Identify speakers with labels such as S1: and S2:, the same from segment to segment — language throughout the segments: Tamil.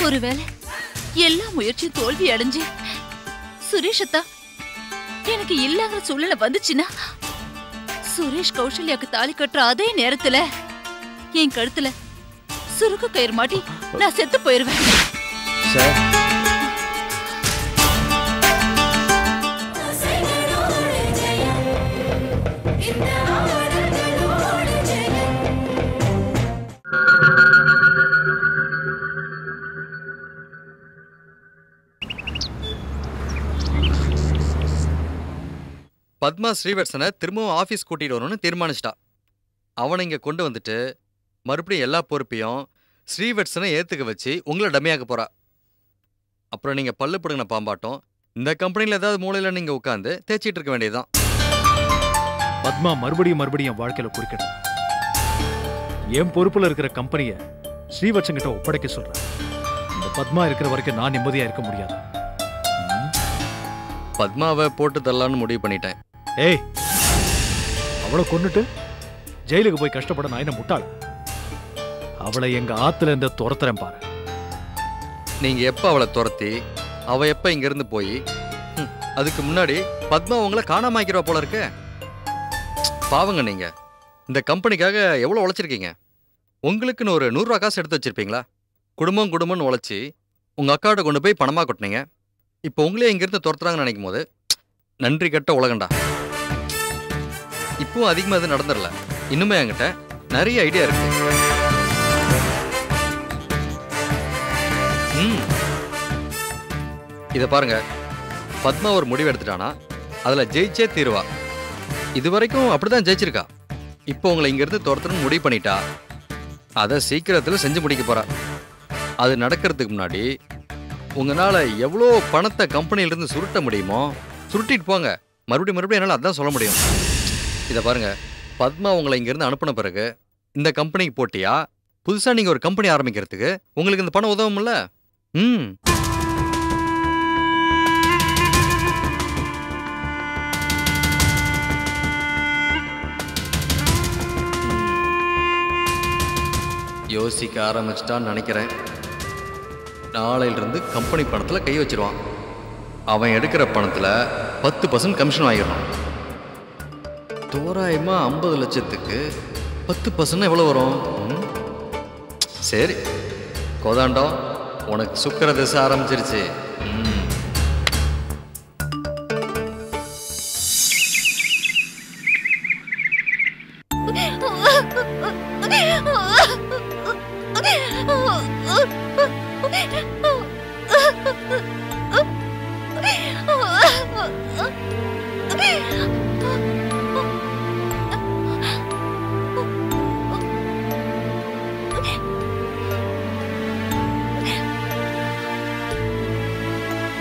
S1: ஒருவேளை எல்லா முயற்சியும் தோல்வி அடைஞ்சு சுரேஷத்தா எனக்கு இல்லங்கிற சூழ்நிலை வந்துச்சுன்னா சுரேஷ் கௌசல்யாக்கு தாலி கட்டுற அதே நேரத்துல என் கழுத்துல சுருக்கு கயிறு மாட்டி நான் செத்து போயிருவேன்.
S2: பத்மா ஸ்ரீவத்சனை திரும்பவும் ஆஃபீஸ் கூட்டிட்டு வரணும்னு தீர்மானிச்சிட்டா. அவனை இங்கே கொண்டு வந்துட்டு மறுபடியும் எல்லா பொறுப்பையும் ஸ்ரீவத்சனை ஏற்றுக்க வச்சு உங்களை டம்மியாக்க போறா. அப்புறம் நீங்கள் பல்லு பிடுங்கின பாம்பாட்டம் இந்த கம்பெனியில் ஏதாவது மூலையில் நீங்கள் உட்காந்து தேய்ச்சிட்டு இருக்க வேண்டியதுதான்.
S3: பத்மா மறுபடியும் என் வாழ்க்கையில் குறிக்கணும். என் பொறுப்பில் இருக்கிற கம்பெனியை ஸ்ரீவத்சன் கிட்ட ஒப்படைக்க சொல்றேன். இந்த பத்மா இருக்கிற வரைக்கும் நான் நிம்மதியாக இருக்க முடியாது.
S2: பத்மாவை போட்டு தரலான்னு முடிவு பண்ணிட்டேன்.
S3: ஏய், அவளை கொன்னுட்டு ஜெயிலுக்கு போய் கஷ்டப்பட நான் என்ன முட்டாள? அவளை எங்க ஆத்துல இருந்து துரத்துறேன் பாரு.
S2: நீங்க எப்ப அவளை துரத்தி அவ எப்ப இங்க இருந்து போய் அதுக்கு முன்னாடி பத்மா உங்களை காணாம ஆக்கிறவ போல இருக்கு. பாவங்க, நீங்க இந்த கம்பெனிக்காக எவ்வளவு உழைச்சிருக்கீங்க. உங்களுக்குன்னு ஒரு 100 ரூபா காசு எடுத்து வச்சிருப்பீங்களா? குடும்பம்னு உழைச்சி உங்க அக்காவோட கொண்டு போய் பணமா கொட்டினீங்க. இப்போ உங்களே இங்கிருந்து துரத்துறாங்கன்னு நினைக்கும் போது நன்றி கட்ட உலகண்டா. இப்பவும் அதிகமாக எதுவும் நடந்துடல. இன்னுமே என்கிட்ட நிறைய ஐடியா இருக்கு. இதை பாருங்க, பத்மா ஒரு முடிவு எடுத்துட்டானா அதில் ஜெயிச்சே தீருவா. இது வரைக்கும் அப்படிதான் ஜெயிச்சிருக்கா. இப்போ உங்களை இங்கிருந்து துரத்துன்னு முடிவு பண்ணிட்டா. அதை சீக்கிரத்தில் செஞ்சு முடிக்க போறா. அது நடக்கிறதுக்கு முன்னாடி உங்களால் எவ்வளோ பணத்தை கம்பெனியிலிருந்து சுருட்ட முடியுமோ சுருட்டிட்டு போங்க. மறுபடியும் என்னால் அதான் சொல்ல முடியும். இதை பாருங்க, பத்மா உங்களை இங்கேருந்து அனுப்பின பிறகு இந்த கம்பெனிக்கு போட்டியா புதுசாக நீங்கள் ஒரு கம்பெனி ஆரம்பிக்கிறதுக்கு உங்களுக்கு இந்த பணம் உதவும்ல? யோசிக்க ஆரம்பிச்சிட்டான்னு நினைக்கிறேன். நாளையிலிருந்து கம்பெனி பணத்தில் கை வச்சிருவான். அவன் எடுக்கிற பணத்தில் 10% கமிஷன் வாங்கிடணும். தோராயமாக 50 லட்சத்துக்கு 10% எவ்வளோ வரும்? சரி கோதாண்டம், உனக்கு சுக்கர திசை ஆரம்பிச்சிருச்சு.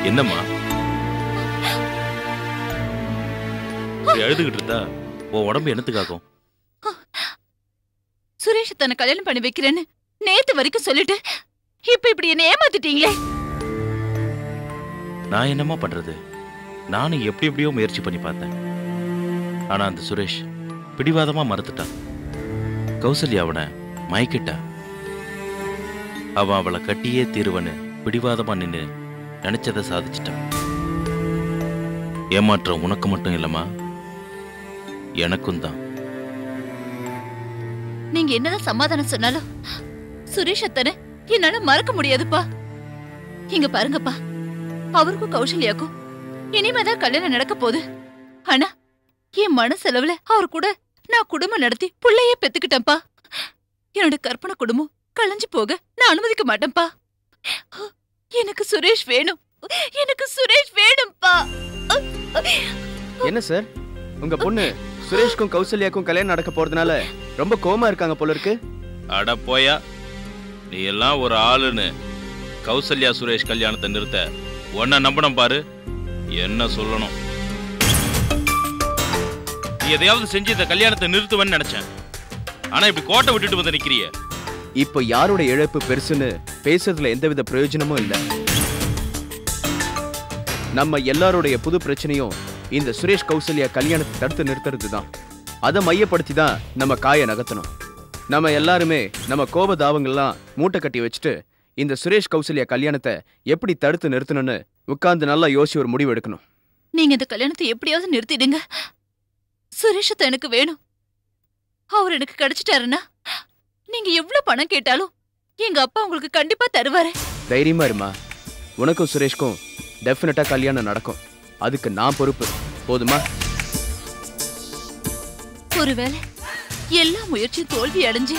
S4: என்னம்மா எழுதுகிட்டு இருந்தா உன் உடம்பு என்னத்துக்காகும்?
S1: சுரேஷ் தன்னை கல்யாணம் பண்ணி வைக்கிறேன்னு நேத்து வரைக்கும் சொல்லிட்டு இப்ப இப்படி என்ன ஏமாத்திட்டீங்களே.
S4: நான் என்னம்மா பண்றது? நானும் எப்படியோ முயற்சி பண்ணி பார்த்தேன். ஆனா அந்த சுரேஷ் பிடிவாதமா மறுத்துட்டான். கௌசல்யா அவனை மயக்கிட்டா. அவன் அவளை கட்டியே தீருவன்னு பிடிவாதமா நின்று நினைச்சதை சாதிச்சிட்டான். ஏமாற்றம் உனக்கு மட்டும் இல்லம்மா, எனக்கும் தான்.
S1: நீங்க என்னதான் சமாதானம் சொன்னாலும் சுரேஷ் அத்தனை என்னால மறக்க முடியாதுப்பா. இங்க பாருங்கப்பா, அவருக்கும் கௌசல்யாக்கும் இனிமேதான் கல்யாணம் நடக்க போகுது. ஆனா என் மனசெலவுல அவர் கூட நான் குடும்பம் நடத்தி புள்ளையே பெத்துக்கிட்டேன்ப்பா. என்னோட கற்பனை குடும்பம் களைஞ்சு போக நான் அனுமதிக்க மாட்டேன்ப்பா. எனக்கு சுரேஷ் வேணும், எனக்கு சுரேஷ் வேணும்பா.
S5: என்ன சார், உங்க பொண்ணு சுரேஷ்க்கும் கௌசல்யாக்கும் கல்யாணம் நடக்க போறதுனால ரொம்ப கோவமா இருக்காங்க போல இருக்கு.
S4: அட போயா, நீ எல்லாம் ஒரு ஆளுன்னு கௌசல்யா சுரேஷ் கல்யாணத்தை நிறுத்த உன்னை நம்பணும் பாரு. என்ன சொல்லணும்? நீ எதையாவது செஞ்சு இந்த கல்யாணத்தை நிறுத்துவேன்னு நினைச்சேன். ஆனா இப்படி கோட்டை விட்டுட்டு வந்து நிக்கிறிய.
S5: இப்போ யாரோட இழப்பு பெருசுன்னு பேசுறதுல எந்தவித பிரயோஜனமும் இல்லை. நம்ம எல்லாருடைய புது பிரச்சனையும் இந்த சுரேஷ் கௌசல்யா கல்யாணத்தை தடுத்து நிறுத்துறது தான். அதை மையப்படுத்தி தான் நம்ம காயை நகர்த்தணும். நம்ம எல்லாருமே நம்ம கோப தாவங்கள்லாம் மூட்டை கட்டி வச்சுட்டு இந்த சுரேஷ் கௌசல்யா கல்யாணத்தை எப்படி தடுத்து நிறுத்தணும்னு உட்கார்ந்து நல்லா யோசிச்சு ஒரு முடிவு எடுக்கணும்.
S1: நீங்க இந்த கல்யாணத்தை எப்படியாவது நிறுத்திடுங்க. சுரேஷத்தை எனக்கு வேணும். அவர் எனக்கு கிடைச்சிட்டாருன்னா நீங்க எவ்வளவு பணம் கேட்டாலும் எங்க அப்பா உங்களுக்கு கண்டிப்பா தருவாரு.
S5: தைரியமா இருமா. உனக்கும் சுரேஷ்க்கும் டெஃபினட்டா கல்யாணம் நடக்கும். அதுக்கு நான் பொறுப்பு. போதுமா?
S1: ஒருவேளை எல்லா முயற்சியும் தோல்வி அடைஞ்சு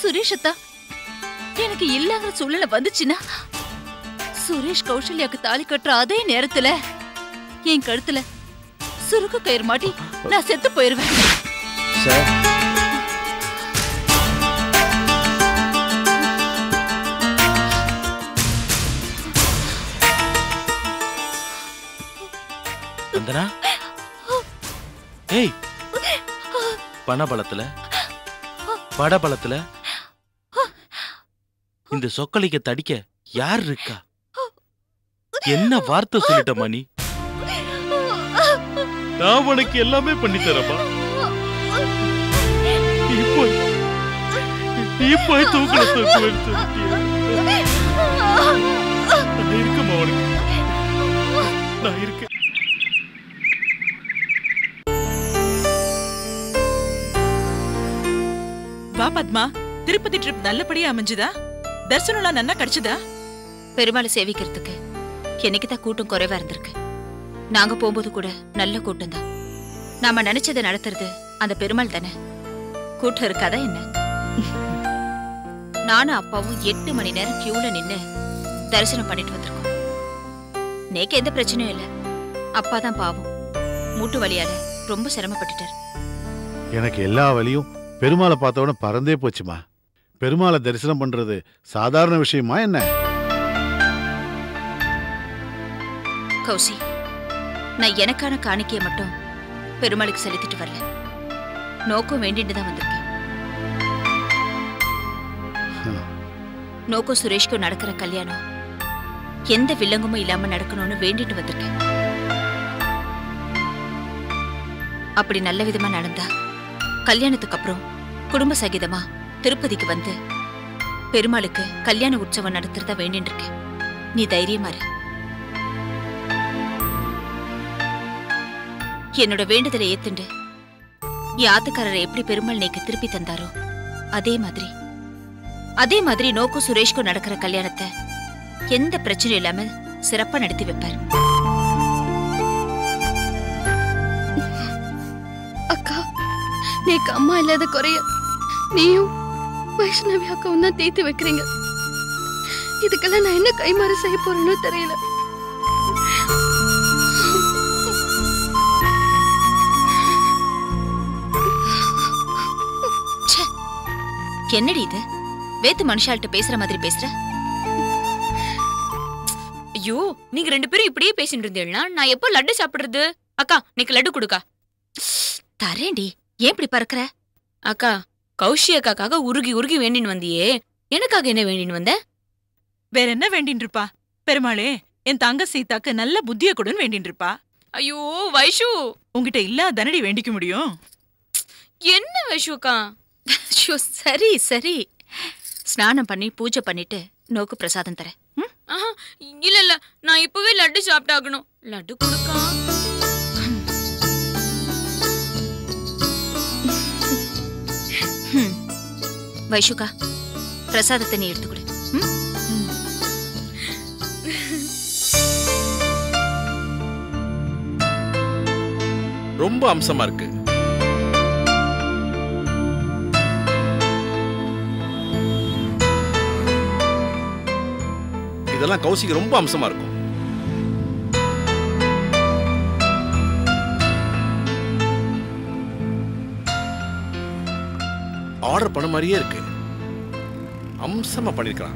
S1: சுரேஷத்தா எனக்கு இல்லாத சூழ்நிலை வந்துச்சுன்னா சுரேஷ் கௌசல்யாக்கு தாலி கட்டுற அதே நேரத்துல என் கழுத்துல சுருக்கு கயிறு மாட்டி நான் செத்து போயிருவேன்.
S5: சார்,
S4: வந்தனா ஏய், பணபலத்துல படபலத்துல இந்த சொக்கலிக்க தடிக்க யார் இருக்கா? என்ன வார்த்தை சொல்லிட்ட மணி? நான் உனக்கு எல்லாமே பண்ணி தரப்பா. இப்போ தூக்கல இருக்குமா உனக்கு? நான் இருக்கேன்.
S6: வா பத்மா, திருப்பதி ட்ரிப் நல்லபடியா அமைஞ்சுதா? தரிசனம்லாம் நல்லா கிடைச்சதா?
S1: பெருமாளை சேவிக்கிறதுக்கு என்னைக்குதான் கூட்டம் குறைவா இருந்திருக்கு. நாங்க போகும்போது கூட நல்ல கூட்டம் தான். நாம நினைச்சதை நடத்துறது அந்த பெருமாள் தானே. கூட்டம் இருக்காதா என்ன? நானும் அப்பாவும் 8 மணி நேரம் கியூல நின்னு தரிசனம் பண்ணிட்டு வந்திருக்கோம். நேக்கு எந்த பிரச்சனையும் இல்ல. அப்பா தான் பாவம், மூட்டு வலியால ரொம்ப சிரமப்பட்டுட்டார்.
S7: எனக்கு எல்லா வலியும் பெருமாளை பார்த்தவன பறந்தே போச்சுமா. பெருமாளை தரிசனம் பண்றது சாதாரண விஷயமா என்ன?
S1: கௌசி, நான் எனக்கான காணிக்கைய மட்டும் பெருமாளுக்கு செலுத்திட்டு வரல. நோக்கம் வேண்டிட்டு தான் வந்திருக்கேன். நோக்கம் சுரேஷ்க்கும் நடக்கிற கல்யாணம் எந்த வில்லங்கமும் இல்லாம நடக்கணும்னு வேண்டிட்டு வந்திருக்கேன். அப்படி நல்ல விதமா நடந்தா கல்யாணத்துக்கு அப்புறம் குடும்ப சகிதமா திருப்பதிக்கு வந்து பெருமாளுக்கு கல்யாண உற்சவம் நடத்துறதா வேண்டிட்டு இருக்கேன். நீ தைரியமா இரு. என்னோட வேண்டுதலை ஏத்துண்டு என் ஆத்துக்காரரை எப்படி பெருமாள் நேக்கு திருப்பி தந்தாரோ அதே மாதிரி நோக்கும் சுரேஷ்க்கும் நடக்கிற கல்யாணத்தை எந்த பிரச்சனையும் இல்லாம சிறப்பா நடத்தி வைப்பார்.
S8: அக்கா, நேக்கு அம்மா இல்லாத குறைய நீயும் வைஷ்ணவி அக்காவும் தான் தீர்த்து வைக்கிறீங்க. இதுக்கெல்லாம் நான் என்ன கைமாறு செய்ய போறேன்னு தெரியல.
S1: என்னடி இது? வேத்து மனுஷால்கிட்ட பேசுற மாதிரி பேசுற?
S9: ஐயோ, நீங்க 2 பேரும் இப்படியே பேசிட்டு இருந்தீங்கன்னா நான் எப்போ லட்டு சாப்பிடுறது? அக்கா, நீக்கு லட்டு கொடுக்கா.
S1: தரேன்டி. ஏன் இப்படி பறக்குற?
S9: அக்கா, கௌஷி அக்காக்காக உருகி உருகி வேண்டின்னு வந்தியே, எனக்காக என்ன வேண்டின்னு வந்த?
S6: வேற என்ன வேண்டின்னு இருப்பா? பெருமாளே, என் தங்க சீதாக்கு நல்ல புத்திய கொடுன்னு வேண்டின்னு இருப்பா.
S9: ஐயோ வைஷு,
S6: உங்ககிட்ட இல்லாத தனடி வேண்டிக்க முடியும்?
S9: என்ன வைஷு அக்கா?
S1: சரி சரி, ஸ்நானம் பண்ணி பூஜை பண்ணிட்டு நோக்கு பிரசாதம் தரேன்.
S9: இல்ல இல்ல, நான் இப்பவே லட்டு சாப்பிட்டாகணும். லட்டு கொடுக்கா.
S1: வைஷுக்கா, பிரசாதத்தை நீ எடுத்துக்கொடு.
S4: ரொம்ப அம்சமா இருக்கு. இதெல்லாம் கௌசிக்கு ரொம்ப அம்சமா இருக்கும். ஆர்டர் பண்ண மாதிரியே இருக்கு. அம்சமா பண்ணிருக்கான்.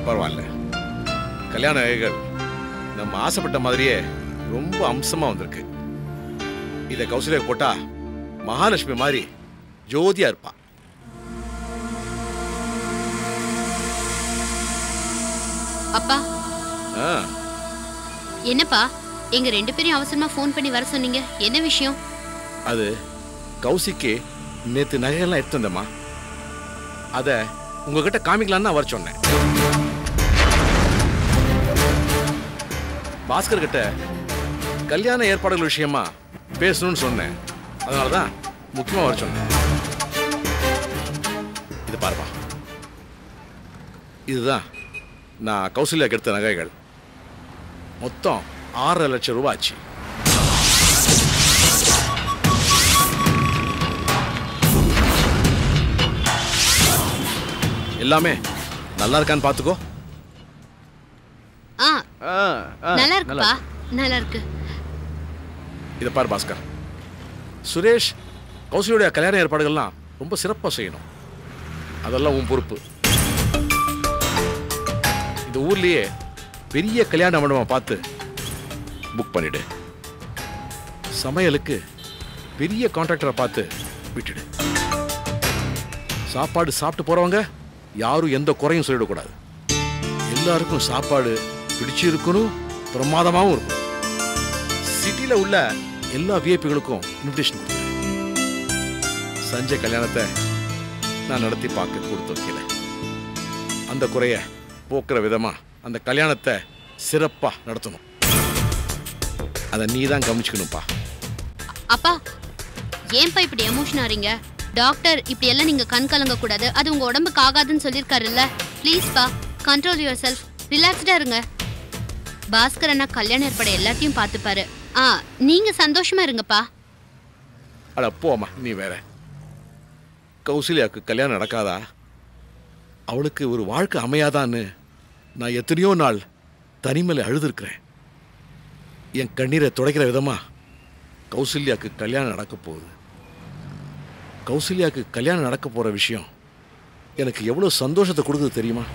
S4: பரவாயில்ல, கல்யாண நகைகள் நம்ம ஆசைப்பட்ட மாதிரியே ரொம்ப அம்சமா வந்திருக்கு. இதை கௌசல்யா போட்டா மகாலட்சுமி மாதிரி ஜோதியா இருப்பா.
S8: அப்பா,
S10: என்னப்பா எங்க 2 பேரையும் அவசரமா போன் பண்ணி வர சொன்னீங்க? என்ன விஷயம்?
S4: அது
S10: கௌசிக்கு நேத்து நகையெல்லாம் எடுத்து வந்தம்மா. அத உங்ககிட்ட காமிக்கலான்னு வர சொன்னேன். பாஸ்கர் கிட்ட கல்யாண ஏற்பாடுகள் விஷயமா பேசணும்னு சொன்னேன். அதனாலதான் முக்கியமா வர சொன்னேன். இது பாருப்பா, இதுதான் நான் கௌசல்யாக்கு எடுத்த நகைகள். மொத்தம் 6.5 லட்சம் ரூபாய் ஆச்சு. எல்லாமே நல்லா இருக்கான்னு பாத்துக்கோ.
S8: நல்லா இருக்குப்பா, நல்லா இருக்கு.
S10: இத பாரு பாஸ்கர், சுரேஷ் கௌசல்யோட கல்யாண ஏற்பாடுகள்லாம் ரொம்ப சிறப்பா செய்யணும். அதெல்லாம் உன் பொறுப்பு. இந்த ஊர்லயே பெரிய கல்யாண மண்டபம் பார்த்து புக் பண்ணிடு. சமையலுக்கு பெரிய கான்ட்ராக்டரை பார்த்து விட்டுடு. சாப்பாடு சாப்பிட்டு போறவங்க யாரும் எந்த குறையும் சொல்லிடக்கூடாது. எல்லாருக்கும் சாப்பாடு பிடிச்சிருக்கணும், பிரமாதமாகவும் இருக்கும். சிட்டியில உள்ள எல்லா விஐபிகளுக்கும் இன்விடேஷன் கொடுத்து சஞ்சய் கல்யாணத்தை நான் நடத்தி பார்க்க கொடுத்து வைக்கல. அந்த குறைய போக்குற விதமா அந்த கல்யாணத்தை சிறப்பா நடத்தணும். அதை நீ தான் கவனிச்சுக்கணும்ப்பா.
S8: அப்பா, ஏன்பா இப்படி எமோஷன் ஆறீங்க? டாக்டர் இப்படி எல்லாம் நீங்க கண் கலங்க கூடாது, அது உங்க உடம்புக்கு ஆகாதுன்னு சொல்லிருக்காருல்ல. ப்ளீஸ் பா, கண்ட்ரோல் யுவர் செல்ஃப், ரிலாக்ஸ்டா இருங்க. பாஸ்கர் அண்ணா கல்யாண ஏற்பாடு எல்லாத்தையும் பார்த்துப்பாரு. நீங்க சந்தோஷமா இருங்கப்பா.
S10: அட போம்மா, நீ வேற. கௌசல்யாவுக்கு கல்யாணம் நடக்காதா, அவளுக்கு ஒரு வாழ்க்கை அமையாதான்னு நான் எத்தனையோ நாள் தனிமையில அழுதுருக்கிறேன். என் கண்ணீரை துடைக்கிற விதமா கௌசல்யாவுக்கு கல்யாணம் நடக்க போகுது. கௌசல்யாவுக்கு கல்யாணம் நடக்க போற விஷயம் எனக்கு எவ்வளவு சந்தோஷத்தை கொடுக்குது தெரியுமா?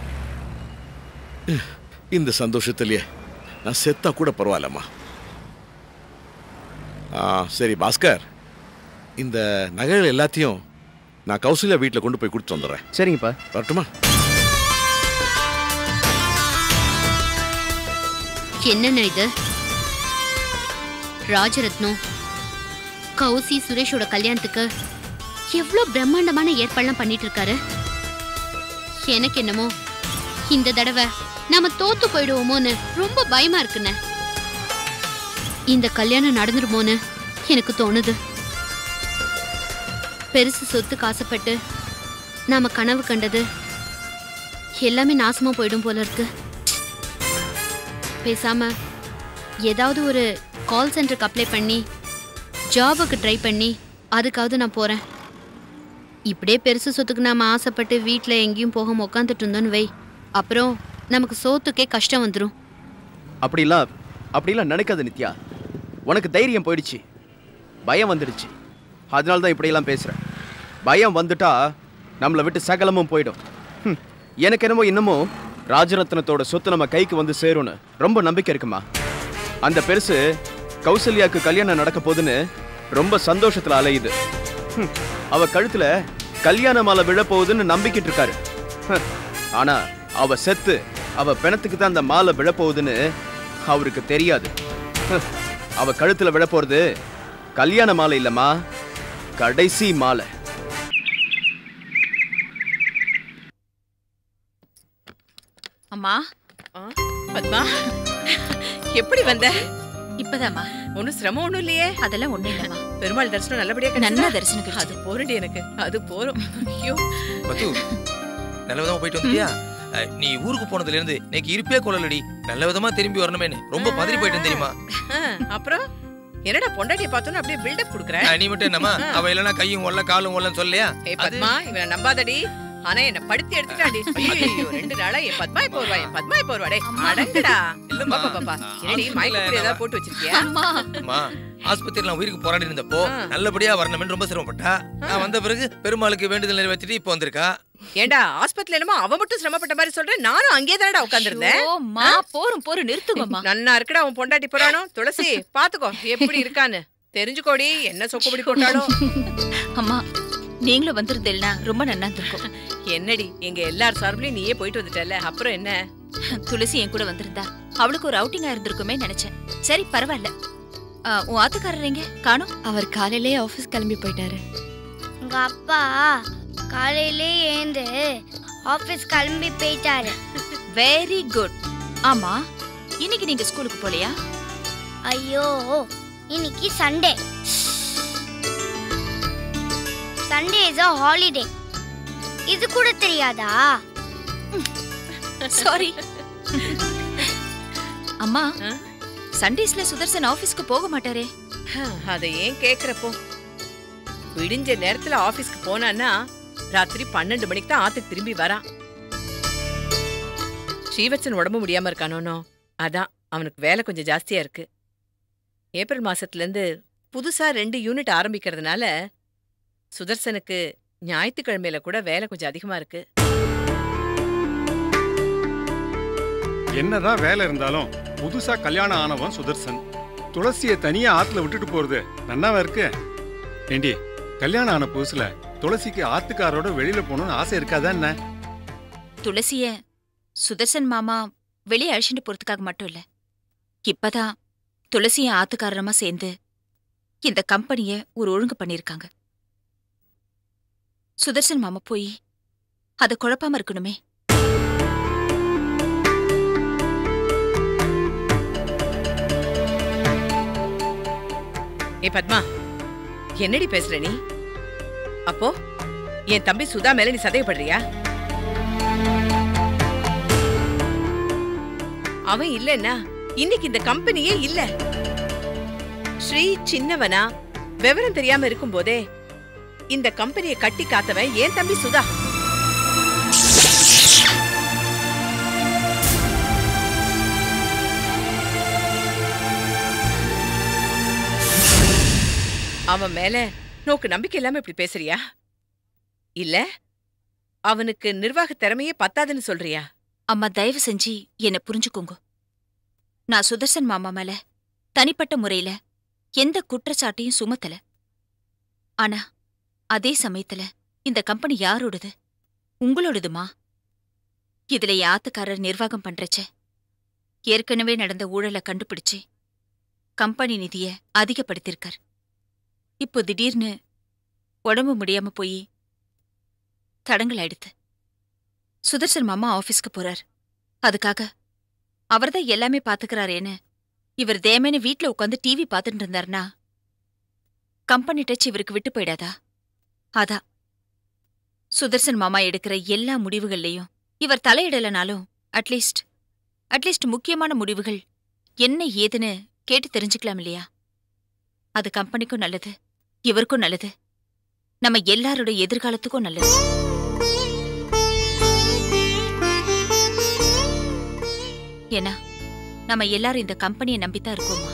S10: இந்த சந்தோஷத்திலேயே நான் செத்தா கூட பரவாயில்லம்மா. சரி பாஸ்கர், இந்த நகைகள் எல்லாத்தையும் நான் கௌசல்யா வீட்டில் கொண்டு போய் கொடுத்து வந்துடுறேன்.
S5: சரிங்கப்பா.
S10: வரட்டுமா?
S8: என்னென்ன இது? ராஜரத்னம் கௌசி சுரேஷோட கல்யாணத்துக்கு எவ்வளவு பிரம்மாண்டமான ஏற்பாடுலாம் பண்ணிட்டு இருக்காரு. எனக்கு என்னமோ இந்த தடவை நாம தோத்து போயிடுவோமோன்னு ரொம்ப பயமா இருக்குன்னு. இந்த கல்யாணம் நடந்துருமோன்னு எனக்கு தோணுது. பெருசு சொத்துக்கு ஆசைப்பட்டு நாம கனவு கண்டது எல்லாமே நாசமா போயிடும் போல இருக்கு. பேசாம ஏதாவது ஒரு கால் சென்டருக்கு அப்ளை பண்ணி ஜாபுக்கு ட்ரை பண்ணி அதுக்காவது நான் போறேன். இப்படியே பெருசு சொத்துக்கு நாம ஆசைப்பட்டு வீட்டில் எங்கேயும் போகாம உட்காந்துட்டு இருந்தோன்னு வை, அப்புறம் நமக்கு சோத்துக்கே கஷ்டம் வந்துடும்.
S5: அப்படிலாம் நினைக்காத நித்யா. உனக்கு தைரியம் போயிடுச்சு, பயம் வந்துடுச்சு. அதனால தான் இப்படியெல்லாம் பேசுகிறேன். பயம் வந்துட்டா நம்மளை விட்டு சகலமும் போயிடும். எனக்கு என்னமோ இன்னமும் ராஜரத்னத்தோட சொத்து நம்ம கைக்கு வந்து சேரும்னு ரொம்ப நம்பிக்கை இருக்குமா. அந்த பெருசு கௌசல்யாவுக்கு கல்யாணம் நடக்க போதுன்னு ரொம்ப சந்தோஷத்தில் அலையுது. அவ கழுத்துல கல்யாண மாலை விழப்போகுதுன்னு நம்பிக்கிட்டு இருக்காரு. ஆனா அவ செத்து அவ பிணத்துக்கு தான் அந்த மாலை விழப்போகுதுன்னு அவருக்கு தெரியாது. அவ கழுத்துல விழப்போறது கல்யாண மாலை இல்லம்மா, கடைசி மாலை.
S6: அம்மா, பத்மா, எப்படி வந்த?
S1: இப்பதாம்மா.
S6: ஒன்னும் சிரமம் ஒண்ணும் இல்லையே?
S1: அதெல்லாம் ஒண்ணு இல்லம்மா.
S6: பெருமாள் தரிசனம் நல்லபடியா
S1: நல்ல தரிசனம்.
S6: அது போறடி எனக்கு, அது போறோம். ஐயோ
S11: பத்து, நல்ல விதமா போயிட்டு வந்துட்டியா? நீ ஊருக்கு போனதுல இருந்து இன்னைக்கு இருப்பே கொள்ளலடி. நல்ல விதமா திரும்பி வரணுமேன்னு ரொம்ப பதறி போயிட்டேன் தெரியுமா?
S6: அப்புறம் என்னடா பொண்டாட்டிய பார்த்தோன்னு அப்படியே பில்டப் குடுக்குற?
S11: நீ மட்டும் என்னமா, அவ இல்லனா கையும் ஒல்ல காலும் ஒல்லன்னு சொல்லையா?
S6: ஏய் பத்மா, இவனை நம்பாதடி. ஆனா என்ன படுத்தி எடுத்துட்டாடி. ஐயோ 2 நாளா என் பத்மா இப்போ வருவா, என் பத்மா இப்போ வருவா. டேய் அடங்கடா.
S11: இல்லம்மா
S6: பாப்பா, என்னடி மயக்க ஏதாவது போட்டு வச்சிருக்கியா?
S11: அம்மா, ஆஸ்பத்திரியில உயிருக்கு போராடி இருந்தப்போ நல்லபடியா வரணும்னு ரொம்ப சிரமப்பட்டா. நான் வந்த பிறகு பெருமாளுக்கு வேண்டுதல் நிறைவேற்றிட்டு இப்போ வந்திருக்கா.
S6: ஏண்டா ஆஸ்பத்திரியில என்னமோ அவ மட்டும் சிரமப்பட்ட மாதிரி சொல்றேன், நானும் அங்கேயே தானடா உட்கார்ந்திருந்தேன்.
S1: போரும் நிறுத்துங்கம்மா.
S6: நன்னா இருக்குடா உன் பொண்டாட்டி புராணம். துளசி பாத்துக்கோ எப்படி இருக்கான்னு தெரிஞ்சுக்கோடி. என்ன சொக்குபடி போட்டாலும்.
S1: அம்மா, நீங்களும் வந்திருந்தேன்னா ரொம்ப நன்னா இருக்கும்.
S6: என்னடி எங்க எல்லார் சார்பிலையும் நீயே போயிட்டு வந்துட்டல, அப்புறம் என்ன?
S1: துளசி என் கூட வந்திருந்தா அவளுக்கு ஒரு அவுட்டிங்கா இருந்திருக்குமே நினைச்சேன். சரி பரவாயில்ல. உன் ஆத்துக்காரர் எங்க காணோம்?
S12: அவர் காலையிலே ஆபீஸ் கிளம்பி போயிட்டாரு.
S13: உங்க அப்பா காலையிலே ஏந்து ஆபீஸ் கிளம்பி போயிட்டாரு.
S1: Very good. ஆமா, இன்னைக்கு நீங்க ஸ்கூலுக்கு போலையா?
S13: ஐயோ, இன்னைக்கு Sunday. Sunday is a holiday. இது கூட தெரியாதா?
S1: சாரி. அம்மா, சண்டேஸ்ல சுதர்சன் ஆபீஸ்க்கு போக மாட்டாரே.
S6: அதை ஏன் கேக்குறப்போ? விடிஞ்ச நேரத்துல ஆபீஸ்க்கு போனான்னா ராத்திரி 12 மணிக்கு தான் ஆத்துக்கு திரும்பி வரான். ஸ்ரீவத்சன் உடம்பு முடியாம இருக்கானோ, அதான் அவனுக்கு வேலை கொஞ்சம் ஜாஸ்தியா இருக்கு. ஏப்ரல் மாசத்துல இருந்து புதுசா 2 யூனிட் ஆரம்பிக்கிறதுனால சுதர்சனுக்கு ஞாயிற்றுக்கிழமையில கூட வேலை கொஞ்சம் அதிகமா இருக்கு.
S14: என்னதான் வேலை இருந்தாலும் புதுசா கல்யாணம் ஆனவன் சுதர்சன் துளசியை தனியா ஆத்துல விட்டுட்டு போறது நன்னாவா இருக்கு? ஏண்டி, கல்யாணம் ஆன புதுசுல துளசிக்கு ஆத்துக்காரோட வெளியில போகணும்னு ஆசை இருக்காதா என்ன?
S1: துளசிய சுதர்சன் மாமா வெளியே அழிச்சுட்டு போறதுக்காக மட்டும் இல்ல, இப்பதான் துளசிய ஆத்துக்காரமா சேர்ந்து இந்த கம்பெனிய ஒரு ஒழுங்கு பண்ணிருக்காங்க. சுதர்சன் மாமா போய் அதை குழப்பாம இருக்கணுமே.
S6: ஏ பத்மா, என்னடி பேசுற நீ? அப்போ என் தம்பி சுதா மேல நீ சந்தேகப்படுறியா? அவன் இல்லன்னா இன்னைக்கு இந்த கம்பெனியே இல்ல. ஸ்ரீ சின்னவனா விவரம் தெரியாம இருக்கும் போதே இந்த கம்பெனியை கட்டி காத்தவன் என் தம்பி சுதா. அவன் மேல நோக்கு நம்பிக்கை இல்லாம இப்படி பேசுறியா? இல்ல அவனுக்கு நிர்வாக திறமையே பத்தாதுன்னு சொல்றியா?
S1: அம்மா, தயவு செஞ்சு என்ன புரிஞ்சுக்கோங்க. நான் சுதர்சன் மாமா மேல தனிப்பட்ட முறையில எந்த குற்றச்சாட்டையும் சுமத்தல. ஆனா அதே சமயத்துல இந்த கம்பெனி யாரோடது? உங்களோடதுமா? இதுல ஆத்துக்காரர் நிர்வாகம் பண்றச்ச ஏற்கனவே நடந்த ஊழலை கண்டுபிடிச்சு கம்பெனி நிதிய அதிகப்படுத்திருக்கார். இப்போ திடீர்னு உடம்பு முடியாம போய் தடங்கள் ஆயிடுத்து. சுதர்சன் மாமா ஆபீஸ்க்கு போறார். அதுக்காக அவர்தான் எல்லாமே பாத்துக்கிறாரேன்னு இவர் தேமேன்னு வீட்ல உட்காந்து டிவி பார்த்துட்டு இருந்தார்னா கம்பெனி டச் இவருக்கு விட்டு போயிடாதா? அதான் சுதர்சன் மாமா எடுக்கிற எல்லா முடிவுகள்லையும் இவர் தலையிடலனாலும் அட்லீஸ்ட் முக்கியமான முடிவுகள் என்ன ஏதுன்னு கேட்டு தெரிஞ்சுக்கலாம் இல்லையா? அது கம்பெனிக்கும் நல்லது, இவருக்கும் நல்லது, நம்ம எல்லாரோட எதிர்காலத்துக்கும் நல்லது. ஏன்னா நம்ம எல்லாரும் இந்த கம்பெனியை நம்பித்தான் இருக்கோமா.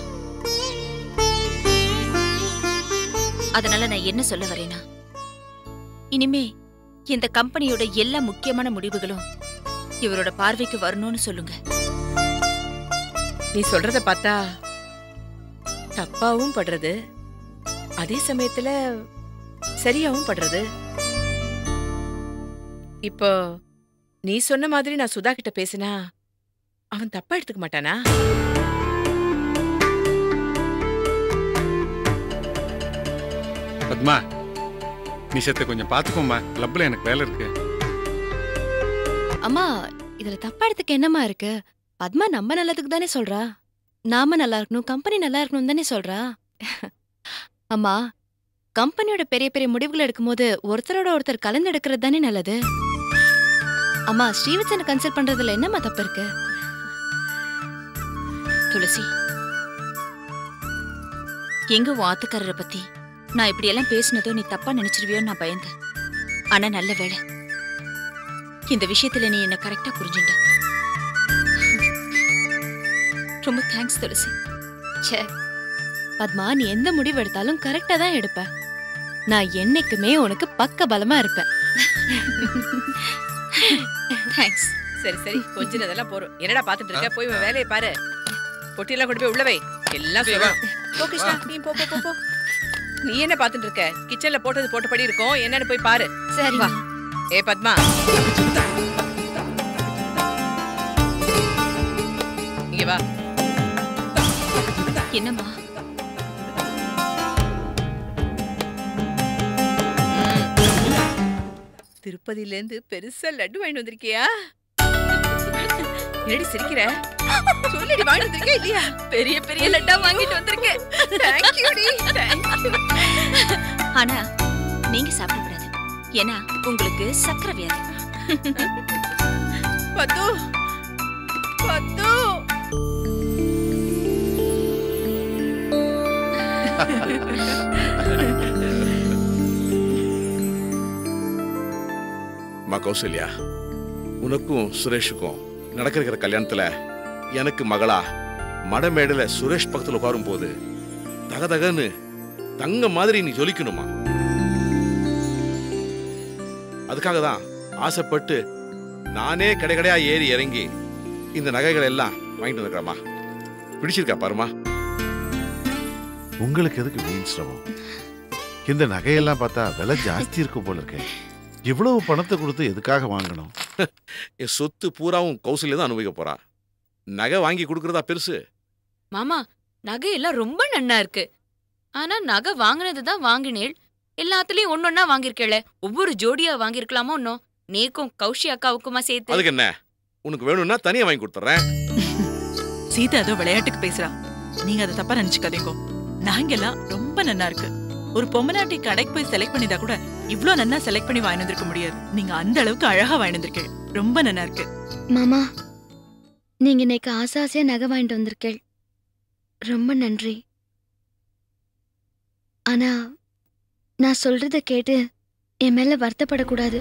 S1: அதனால நான் என்ன சொல்ல வரேனா, இனிமே இந்த கம்பெனியோட எல்லா முக்கியமான முடிவுகளும் இவரோட பார்வைக்கு வரணும்னு சொல்லுங்க.
S6: நீ சொல்றத பார்த்தா தப்பாவும் படுறது, அதே சமயத்துல சரியாவும் படுறது. இப்போ நீ சொன்ன மாதிரி நான் சுதா கிட்ட பேசினா அவன் தப்பா எடுத்துக்க மாட்டானா?
S14: பத்மா, நீ செத்த கொஞ்சம் பாத்துக்கோமா, கிளப்ல எனக்கு வேலை இருக்கு.
S12: அம்மா, இதுல தப்பா எடுத்துக்க என்னமா இருக்கு? பத்மா நம்ம நல்லதுக்கு தானே சொல்றா. நாம நல்லா இருக்கணும், கம்பெனி நல்லா இருக்கணும் தானே சொல்றா. அம்மா, கம்பெனியோட பெரிய பெரிய முடிவுகள் எடுக்கும்போது ஒருத்தரோட ஒருத்தர் கலந்து எடுக்கிறது தானே நல்லது. அம்மா, ஸ்ரீவத்சனை கன்சல்ட் பண்றதுல என்னம்மா தப்பு இருக்கு?
S1: துளசி, எங்க உன் ஆத்துக்காரரை பத்தி நான் இப்படி எல்லாம் பேசினதோ நீ தப்பா நினைச்சிருவியோன்னு நான் பயந்தேன். ஆனா நல்ல வேளை, இந்த விஷயத்துல நீ என்ன கரெக்டா புரிஞ்சுட்ட. ரொம்ப தேங்க்ஸ் துளசி.
S12: ச்சே பத்மா, நீ எந்த முடிவு எடுத்தாலும் கரெக்டா தான் எடுப்ப. நான் என்னைக்குமே உனக்கு பக்க பலமா இருப்பேன்.
S1: தேங்க்ஸ்.
S6: சரி சரி, கொஞ்சம் அதெல்லாம் போறோம். என்னடா பாத்துட்டு இருக்க? போய் உன் வேலையை பாரு. பொட்டியெல்லாம் கொண்டு போய் உள்ள வை. எல்லாம் சொல்லுவேன். போ கிருஷ்ணா, நீ போ போ போ. நீ என்ன பாத்துட்டு இருக்க? கிச்சன்ல போட்டது போட்டபடி இருக்கும், என்னன்னு போய் பாரு.
S12: சரி
S6: வா. ஏ பத்மா, இங்க வா.
S1: என்னம்மா?
S6: திருப்பதியில இருந்து பெருசா லட்டு வாங்கிட்டு வந்திருக்கியா? ஏடி சிரிக்கிற? சொல்லிடி வாங்கிட்டு வந்திருக்கே இல்லையா?
S9: பெரிய பெரிய லட்டா வாங்கிட்டு வந்திருக்கேன்.
S6: Thank you டி. Thank you.
S1: ஆனா நீங்க சாப்பிடக்கூடாது, ஏன்னா உங்களுக்கு சக்கரை வியாதி.
S6: பத்து பத்து
S10: மா கௌசல்யா, உனக்கும் சுரேஷுக்கும் நடக்கிற கல்யாணத்துல எனக்கு மகளா மடமேடல சுரேஷ் பக்கத்துல உட்காரும் போது தகதகன்னு தங்க மாதிரி நீ ஜொலிக்கணுமா. அதுக்காக தான் ஆசைப்பட்டு நானே கடையா ஏறி இறங்கி இந்த நகைகள் எல்லாம் வாங்கிட்டு வந்துக்கிறேம்மா. பிடிச்சிருக்கா பாருமா.
S7: உங்களுக்கு எதுக்கு வீண் சிரமம்? இந்த நகையெல்லாம் பார்த்தா விலை ஜாஸ்தி இருக்கும் போல இருக்கே. இவ்வளவு பணத்தை கொடுத்து எதுக்காக வாங்கணும்?
S10: என் சொத்து பூராவும் கௌசல்யா தான் அனுபவிக்க போறா. நகை வாங்கி கொடுக்கறதா பெருசு?
S9: மாமா, நகை எல்லாம் ரொம்ப நன்னா இருக்கு. ஆனா நகை வாங்கினதுதான் வாங்கினேள், எல்லாத்துலயும் ஒன்னொன்னா வாங்கிருக்கேளே. ஒவ்வொரு ஜோடியா வாங்கிருக்கலாமோ? ஒன்னும் நீக்கும் கௌஷி அக்காவுக்குமா சேர்த்து.
S10: அதுக்கு என்ன, உனக்கு வேணும்னா தனியா வாங்கி கொடுத்துறேன்.
S15: சீதா ஏதோ விளையாட்டுக்கு பேசுறா, நீங்க அதை தப்பா நினைச்சுக்காதீங்க. நாங்கெல்லாம் ரொம்ப நன்னா இருக்கு. ஒரு பொம்மநாட்டி கடைக்கு போய் செலக்ட் பண்ணிதா கூட இவ்ளோ நன்னா செலக்ட் பண்ணி வாங்கி வந்திருக்க முடியாது. நீங்க அந்த அளவுக்கு அழகா வாங்கி வந்திருக்கீங்க. ரொம்ப நன்னா இருக்கு.
S8: மாமா, நீங்க இன்னைக்கு ஆசையா நகை வாங்கிட்டு வந்திருக்கேள், ரொம்ப நன்றி. ஆனா நான் சொல்றத கேட்டு என் மேல வருத்தப்படக்கூடாது.